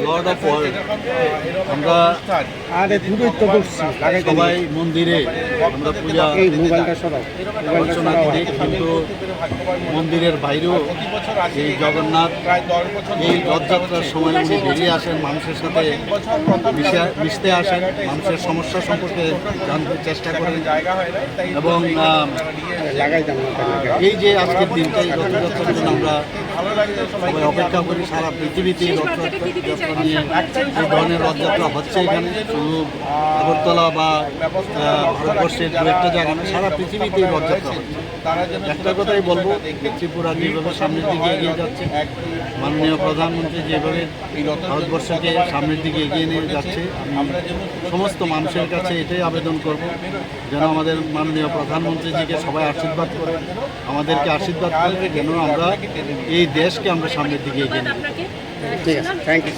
God of world আমরা সবাই মন্দিরে আমরা পূজা অর্চনা করি, কিন্তু মন্দিরের বাইরেও এই জগন্নাথ এই রথযাত্রার সময় উনি বেরিয়ে আসেন, মানুষের সাথে মিশতে আসেন, মানুষের সমস্যা সম্পর্কে জানতে চেষ্টা করেন। এবং এই যে আজকের দিনটা, এই রথযাত্রার জন্য আমরা সবাই অপেক্ষা করি। সারা পৃথিবীতে রথযাত্রা নিয়ে এই ধরনের রথযাত্রা হচ্ছে, এখানে শুধু আগরতলা বা ভারতবর্ষের দু একটা জায়গা না, সারা পৃথিবীতেই রথযাত্রা হচ্ছে। একটা কথাই বলবো, ত্রিপুরা যেভাবে সামনের দিকে এগিয়ে যাচ্ছে, মাননীয় প্রধানমন্ত্রী যেভাবে ভারতবর্ষকে সামনের দিকে এগিয়ে নিয়ে যাচ্ছে, আমি সমস্ত মানুষের কাছে এটাই আবেদন করব যেন আমাদের মাননীয় প্রধানমন্ত্রীজিকে সবাই আশীর্বাদ করে, আমাদেরকে আশীর্বাদ করে যেন আমরা এই দেশকে আমরা সামনের দিকে এগিয়ে নিই। ঠিক আছে, থ্যাংক ইউ।